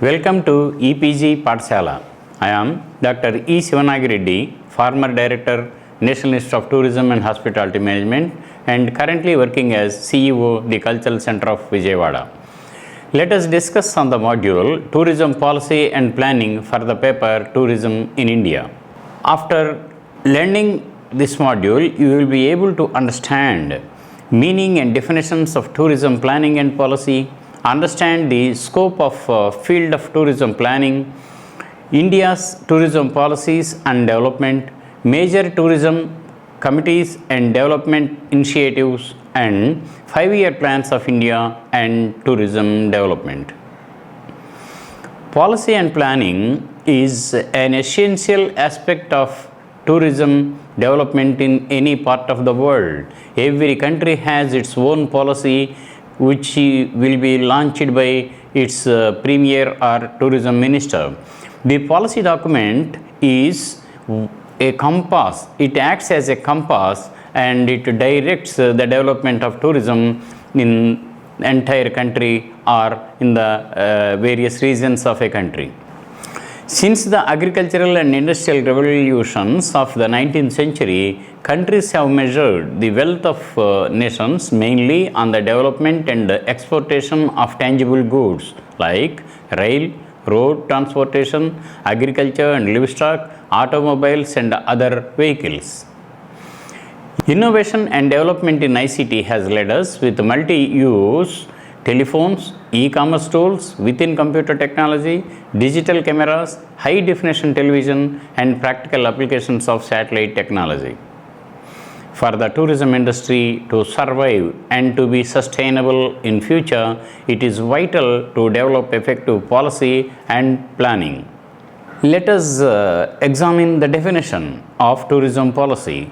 Welcome to EPG Pathshala. I am Dr. E. Sivanagi Reddy, former Director, National Institute of Tourism and Hospitality Management, and currently working as CEO, the Cultural Center of Vijayawada. Let us discuss on the module Tourism Policy and Planning for the paper Tourism in India. After learning this module, you will be able to understand meaning and definitions of tourism planning and policy, understand the scope of field of tourism planning, India's tourism policies and development, major tourism committees and development initiatives, and 5-year plans of India and tourism development. Policy and planning is an essential aspect of tourism development in any part of the world. Every country has its own policy which will be launched by its premier or tourism minister. The policy document is a compass. It acts as a compass and it directs the development of tourism in the entire country or in the various regions of a country. Since the agricultural and industrial revolutions of the 19th century, countries have measured the wealth of nations mainly on the development and exportation of tangible goods like rail, road transportation, agriculture and livestock, automobiles and other vehicles. Innovation and development in ICT has led us with multi-use telephones, e-commerce tools within computer technology, digital cameras, high-definition television, and practical applications of satellite technology. For the tourism industry to survive and to be sustainable in future, it is vital to develop effective policy and planning. Let us examine the definition of tourism policy.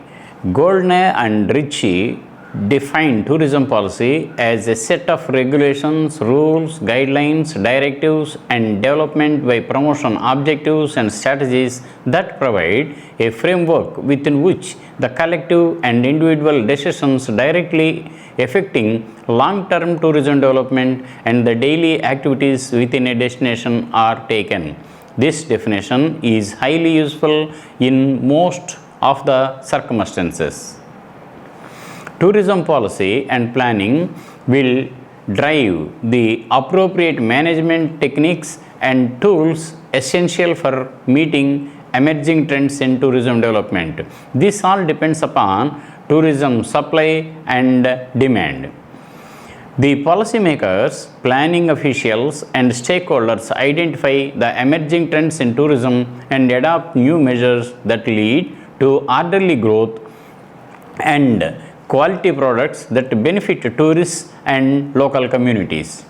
Goldner and Ritchie define tourism policy as a set of regulations, rules, guidelines, directives, and development by promotion objectives and strategies that provide a framework within which the collective and individual decisions directly affecting long-term tourism development and the daily activities within a destination are taken. This definition is highly useful in most of the circumstances. Tourism policy and planning will drive the appropriate management techniques and tools essential for meeting emerging trends in tourism development. This all depends upon tourism supply and demand. The policymakers, planning officials, and stakeholders identify the emerging trends in tourism and adopt new measures that lead to orderly growth and quality products that benefit tourists and local communities.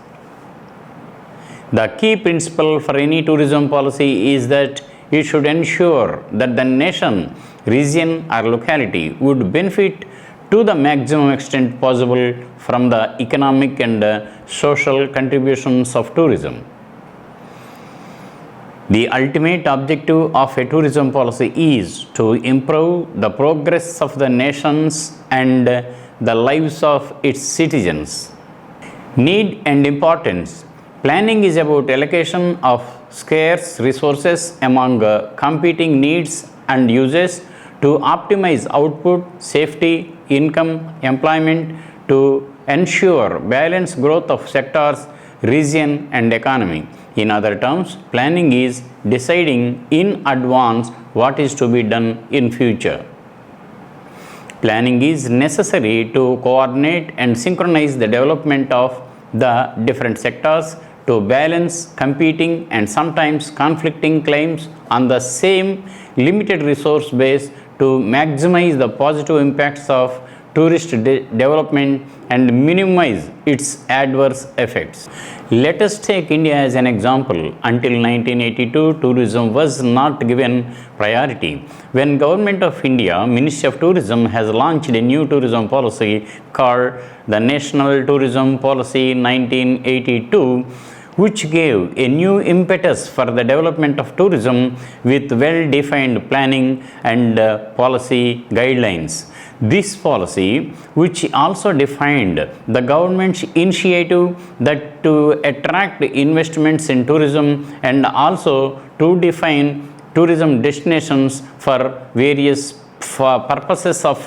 The key principle for any tourism policy is that it should ensure that the nation, region, or locality would benefit to the maximum extent possible from the economic and social contributions of tourism. The ultimate objective of a tourism policy is to improve the progress of the nations and the lives of its citizens. Need and importance. Planning is about allocation of scarce resources among competing needs and uses to optimize output, safety, income, employment, to ensure balanced growth of sectors, region, and economy. In other terms, planning is deciding in advance what is to be done in future. Planning is necessary to coordinate and synchronize the development of the different sectors to balance competing and sometimes conflicting claims on the same limited resource base to maximize the positive impacts of tourist development and minimize its adverse effects. Let us take India as an example. Until 1982, tourism was not given priority. When Government of India, Ministry of Tourism has launched a new tourism policy called the National Tourism Policy 1982, which gave a new impetus for the development of tourism with well-defined planning and policy guidelines. This policy, which also defined the government's initiative that to attract investments in tourism and also to define tourism destinations for various purposes of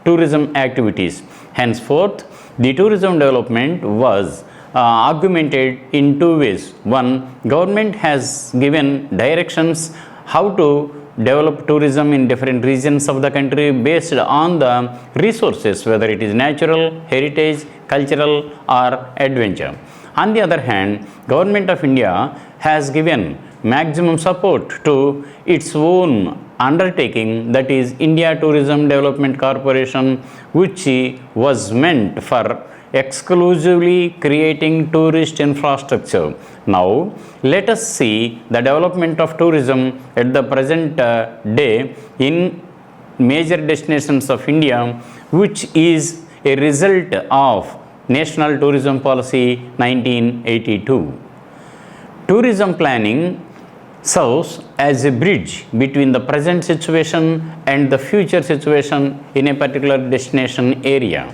tourism activities. Henceforth, the tourism development was augmented in two ways. One, government has given directions how to develop tourism in different regions of the country based on the resources, whether it is natural, heritage, cultural or adventure. On the other hand, Government of India has given maximum support to its own undertaking, that is India Tourism Development Corporation, which was meant for exclusively creating tourist infrastructure. Now, let us see the development of tourism at the present day in major destinations of India, which is a result of National Tourism Policy 1982. Tourism planning serves as a bridge between the present situation and the future situation in a particular destination area.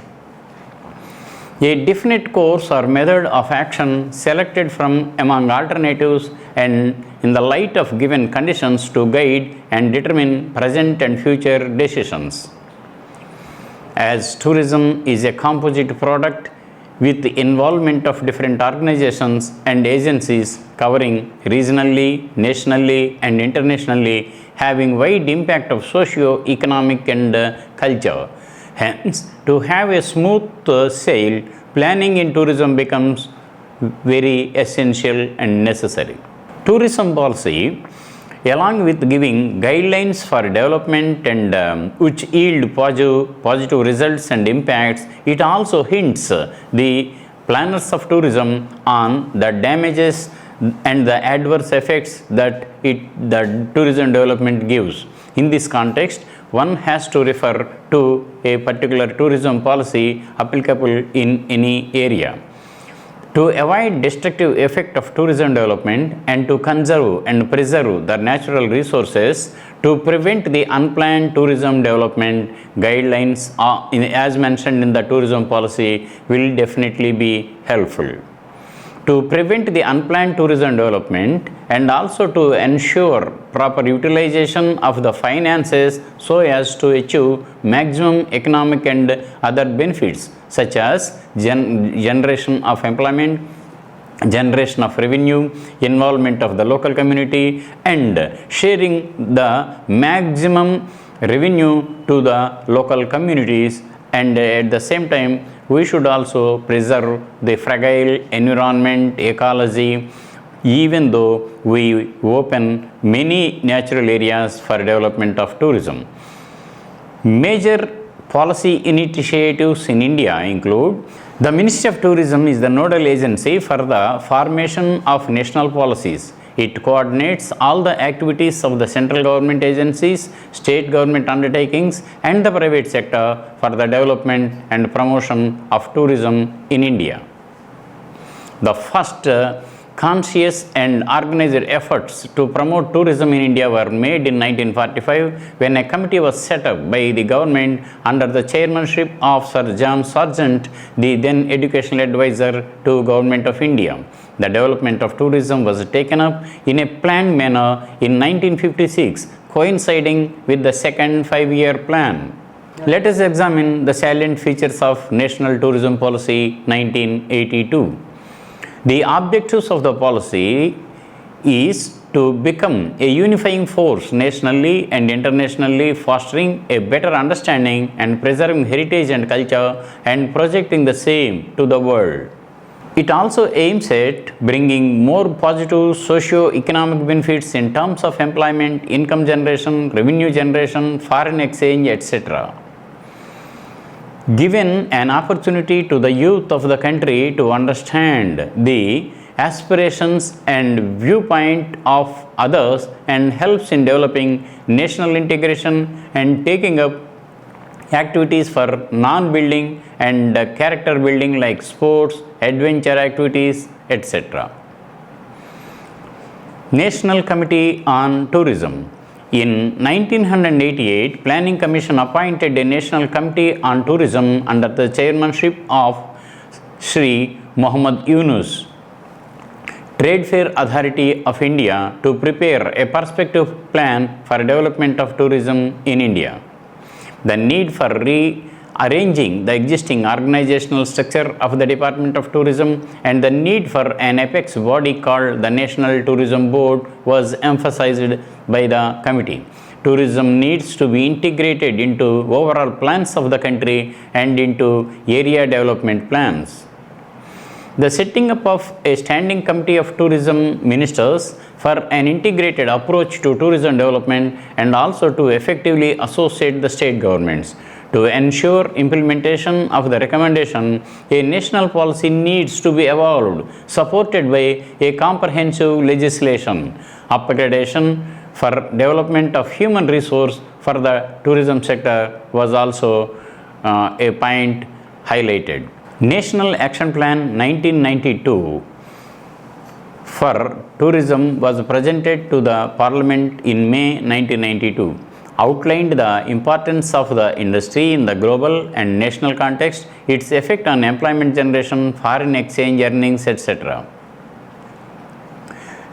A definite course or method of action selected from among alternatives and in the light of given conditions to guide and determine present and future decisions. As tourism is a composite product with the involvement of different organizations and agencies covering regionally, nationally and internationally, having wide impact of socio-economic and culture. Hence, to have a smooth sail, planning in tourism becomes very essential and necessary. Tourism policy, along with giving guidelines for development and which yield positive results and impacts, it also hints the planners of tourism on the damages and the adverse effects that the tourism development gives. In this context, one has to refer to a particular tourism policy applicable in any area. To avoid destructive effect of tourism development and to conserve and preserve the natural resources, to prevent the unplanned tourism development, guidelines as mentioned in the tourism policy will definitely be helpful. To prevent the unplanned tourism development and also to ensure proper utilization of the finances so as to achieve maximum economic and other benefits such as generation of employment, generation of revenue, involvement of the local community and sharing the maximum revenue to the local communities, and at the same time we should also preserve the fragile environment, ecology, even though we open many natural areas for development of tourism. Major policy initiatives in India include: the Ministry of Tourism is the nodal agency for the formation of national policies. It coordinates all the activities of the central government agencies, state government undertakings and the private sector for the development and promotion of tourism in India. The first conscious and organized efforts to promote tourism in India were made in 1945 when a committee was set up by the government under the chairmanship of Sir John Sargent, the then educational advisor to Government of India. The development of tourism was taken up in a planned manner in 1956, coinciding with the second 5-year plan. Let us examine the salient features of National Tourism Policy 1982. The objectives of the policy is to become a unifying force nationally and internationally, fostering a better understanding and preserving heritage and culture and projecting the same to the world. It also aims at bringing more positive socio-economic benefits in terms of employment, income generation, revenue generation, foreign exchange, etc. Given an opportunity to the youth of the country to understand the aspirations and viewpoint of others and helps in developing national integration and taking up activities for non-building and character building like sports, adventure activities, etc. National Committee on Tourism In 1988, Planning Commission appointed a National Committee on Tourism under the chairmanship of Sri Muhammad Yunus, Trade Fair Authority of India, to prepare a perspective plan for development of tourism in India. The need for rearranging the existing organizational structure of the Department of Tourism and the need for an apex body called the National Tourism Board was emphasized by the committee. Tourism needs to be integrated into overall plans of the country and into area development plans. The setting up of a standing committee of tourism ministers for an integrated approach to tourism development and also to effectively associate the state governments. To ensure implementation of the recommendation, a national policy needs to be evolved, supported by a comprehensive legislation. Upgradation for development of human resource for the tourism sector was also a point highlighted. National Action Plan 1992 for tourism was presented to the Parliament in May 1992, outlined the importance of the industry in the global and national context, its effect on employment generation, foreign exchange earnings, etc.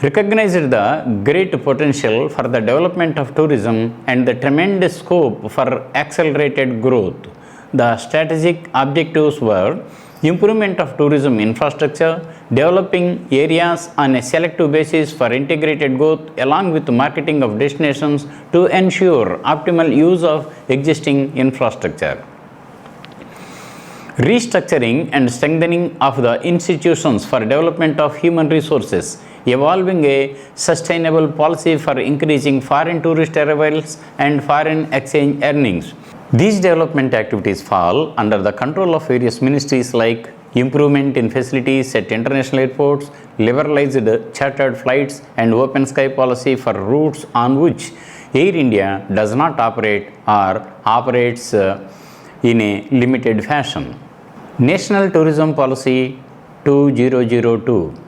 Recognized the great potential for the development of tourism and the tremendous scope for accelerated growth. The strategic objectives were improvement of tourism infrastructure, developing areas on a selective basis for integrated growth along with marketing of destinations to ensure optimal use of existing infrastructure. Restructuring and strengthening of the institutions for development of human resources, evolving a sustainable policy for increasing foreign tourist arrivals and foreign exchange earnings. These development activities fall under the control of various ministries like improvement in facilities at international airports, liberalized chartered flights, and open sky policy for routes on which Air India does not operate or operates in a limited fashion. National Tourism Policy 2002.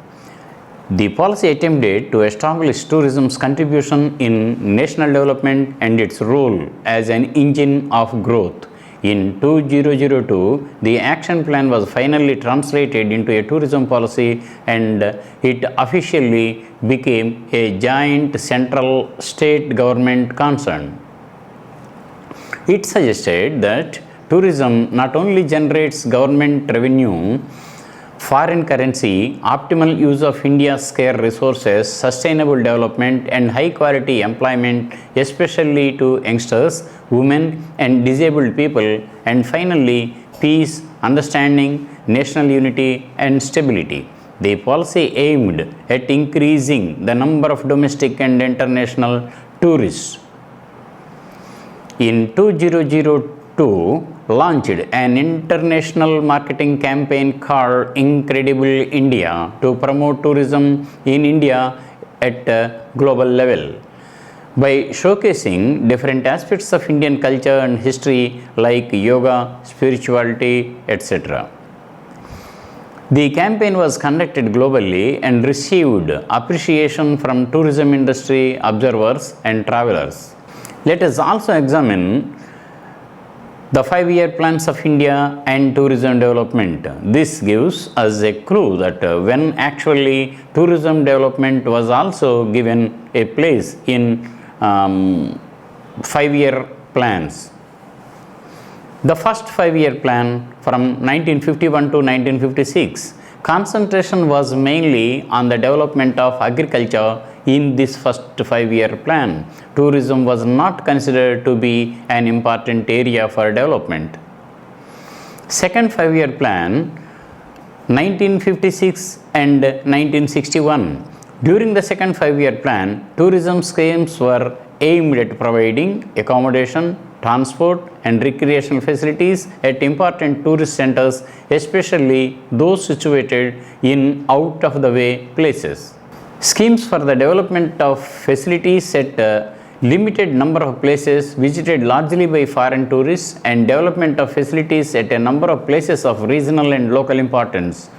The policy attempted to establish tourism's contribution in national development and its role as an engine of growth. In 2002, the action plan was finally translated into a tourism policy and it officially became a joint central state government concern. It suggested that tourism not only generates government revenue, foreign currency, optimal use of India's scarce resources, sustainable development, and high quality employment, especially to youngsters, women, and disabled people, and finally, peace, understanding, national unity, and stability. The policy aimed at increasing the number of domestic and international tourists. In 2002, launched an international marketing campaign called Incredible India to promote tourism in India at a global level by showcasing different aspects of Indian culture and history like yoga, spirituality, etc. The campaign was conducted globally and received appreciation from tourism industry observers and travelers. Let us also examine the 5-year plans of India and tourism development. This gives us a clue that when actually tourism development was also given a place in 5-year plans. The first 5-year plan from 1951 to 1956, concentration was mainly on the development of agriculture. In this first 5-year plan, tourism was not considered to be an important area for development. Second 5-year plan, 1956 and 1961. During the second 5-year plan, tourism schemes were aimed at providing accommodation, transport, and recreational facilities at important tourist centers, especially those situated in out-of-the-way places. Schemes for the development of facilities at a limited number of places visited largely by foreign tourists and development of facilities at a number of places of regional and local importance.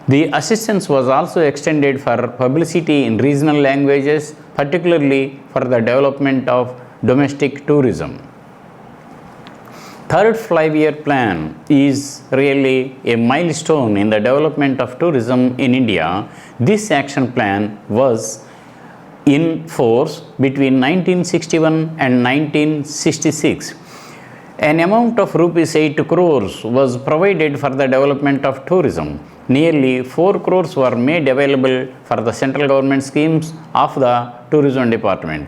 The assistance was also extended for publicity in regional languages, particularly for the development of domestic tourism. Third 5-year plan is really a milestone in the development of tourism in India. This action plan was in force between 1961 and 1966. An amount of rupees 8 crores was provided for the development of tourism. Nearly 4 crores were made available for the central government schemes of the tourism department.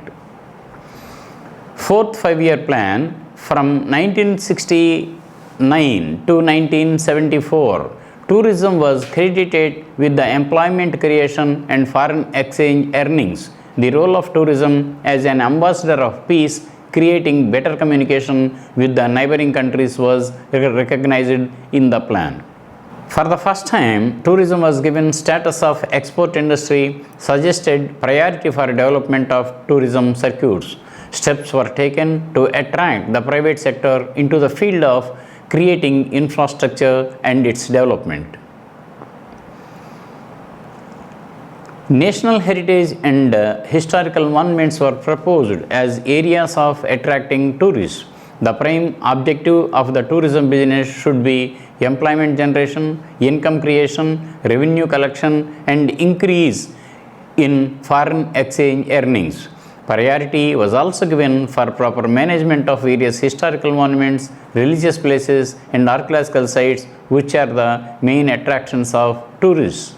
Fourth 5-year plan from 1969 to 1974, tourism was credited with the employment creation and foreign exchange earnings. The role of tourism as an ambassador of peace, creating better communication with the neighboring countries, was recognized in the plan. For the first time, tourism was given status of export industry, suggested priority for development of tourism circuits. Steps were taken to attract the private sector into the field of creating infrastructure and its development. National heritage and historical monuments were proposed as areas of attracting tourists. The prime objective of the tourism business should be employment generation, income creation, revenue collection, and increase in foreign exchange earnings. Priority was also given for proper management of various historical monuments, religious places, and archaeological sites, which are the main attractions of tourists.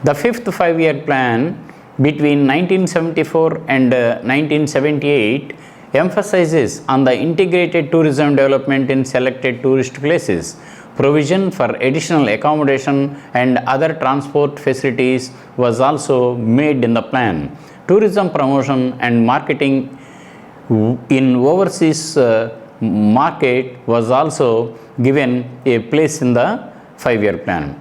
The fifth 5-year plan between 1974 and 1978 emphasizes on the integrated tourism development in selected tourist places. Provision for additional accommodation and other transport facilities was also made in the plan. Tourism promotion and marketing in overseas market was also given a place in the 5-year plan.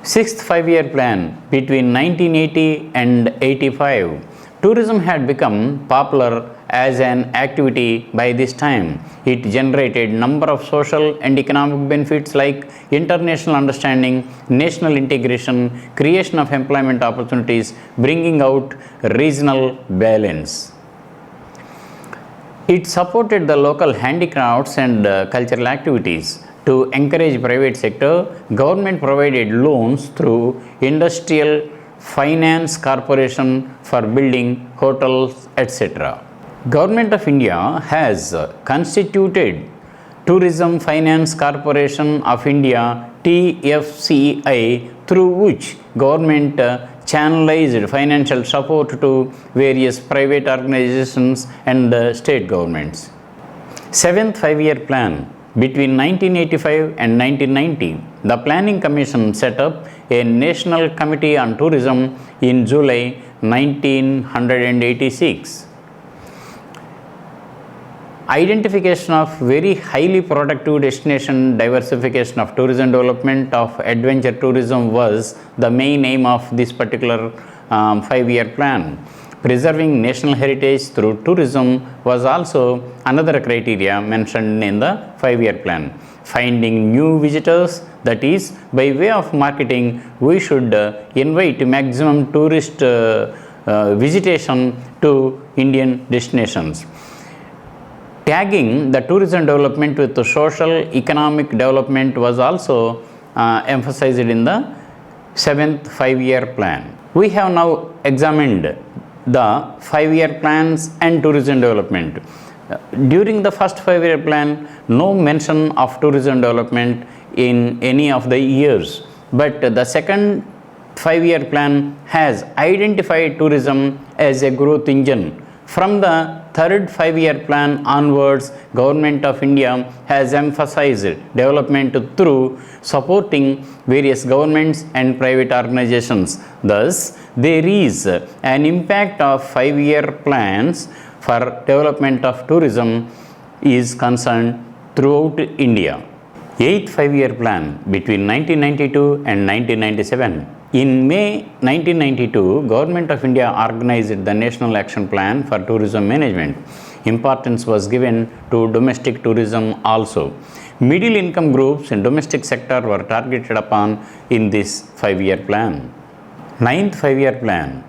Sixth 5-year plan between 1980 and 85. Tourism had become popular as an activity by this time. It generated number of social and economic benefits like international understanding, national integration, creation of employment opportunities, bringing out regional balance. It supported the local handicrafts and cultural activities. To encourage private sector, government provided loans through Industrial Finance Corporation for building hotels, etc. Government of India has constituted Tourism Finance Corporation of India (TFCI), through which government channelized financial support to various private organizations and state governments. Seventh 5-year plan between 1985 and 1990, the Planning Commission set up a National Committee on Tourism in July 1986. Identification of very highly productive destination, diversification of tourism, development of adventure tourism was the main aim of this particular 5-year plan. Preserving national heritage through tourism was also another criteria mentioned in the 5-year plan. Finding new visitors, that is, by way of marketing, we should invite maximum tourist visitation to Indian destinations. Tagging the tourism development with the social economic development was also emphasized in the 7th 5-year plan. We have now examined the 5-year plans and tourism development. During the first 5-year plan, no mention of tourism development in any of the years, but the second 5-year plan has identified tourism as a growth engine. From the third 5-year plan onwards, Government of India has emphasized development through supporting various governments and private organizations. Thus, there is an impact of 5-year plans for development of tourism is concerned throughout India. 8th 5-year plan between 1992 and 1997. In May 1992, Government of India organized the National Action Plan for Tourism Management. Importance was given to domestic tourism also. Middle income groups in domestic sector were targeted upon in this 5-year plan. Ninth 5-year plan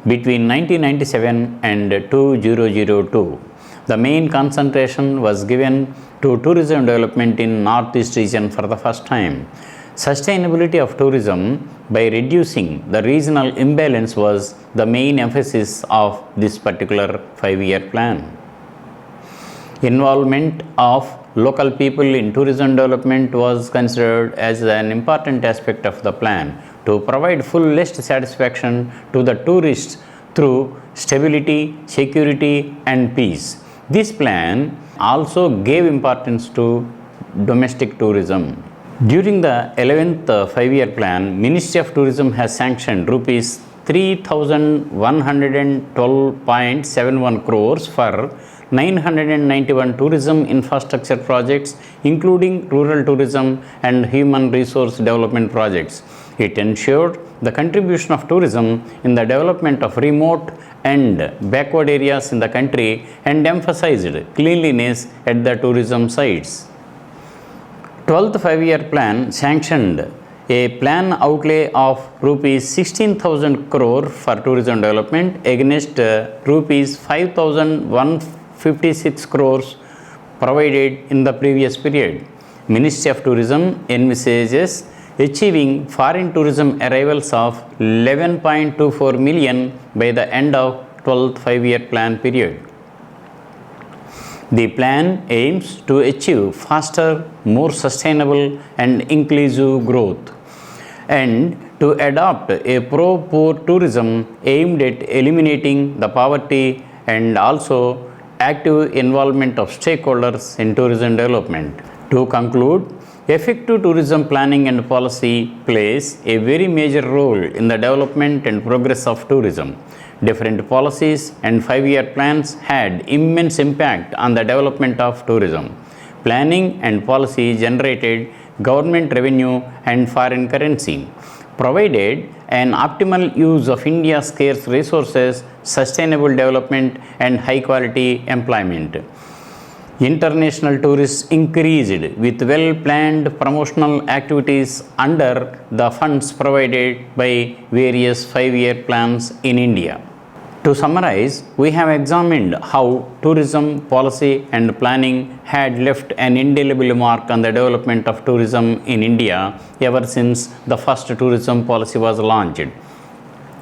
between 1997 and 2002. The main concentration was given to tourism development in Northeast region for the first time. Sustainability of tourism by reducing the regional imbalance was the main emphasis of this particular 5-year plan. Involvement of local people in tourism development was considered as an important aspect of the plan to provide fullest satisfaction to the tourists through stability, security and peace. This plan also gave importance to domestic tourism. During the 11th 5-year plan, Ministry of Tourism has sanctioned rupees 3,112.71 crores for 991 tourism infrastructure projects, including rural tourism and human resource development projects. It ensured the contribution of tourism in the development of remote and backward areas in the country and emphasized cleanliness at the tourism sites. 12th 5-year plan sanctioned a plan outlay of rupees 16,000 crore for tourism development against rupees 5,156 crores provided in the previous period. Ministry of Tourism envisages achieving foreign tourism arrivals of 11.24 million by the end of 12th 5-year plan period. The plan aims to achieve faster, more sustainable and inclusive growth and to adopt a pro-poor tourism aimed at eliminating the poverty and also active involvement of stakeholders in tourism development. To conclude, effective tourism planning and policy plays a very major role in the development and progress of tourism. Different policies and 5-year plans had immense impact on the development of tourism. Planning and policy generated government revenue and foreign currency, provided an optimal use of India's scarce resources, sustainable development and high quality employment. International tourists increased with well-planned promotional activities under the funds provided by various 5-year plans in India. To summarize, we have examined how tourism policy and planning had left an indelible mark on the development of tourism in India ever since the first tourism policy was launched.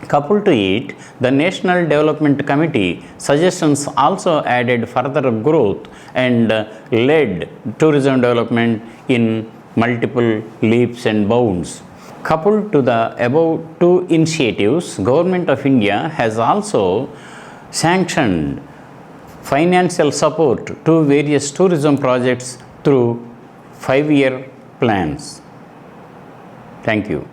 Coupled to it, the National Development Committee suggestions also added further growth and led tourism development in multiple leaps and bounds. Coupled to the above two initiatives, Government of India has also sanctioned financial support to various tourism projects through 5-year plans. Thank you.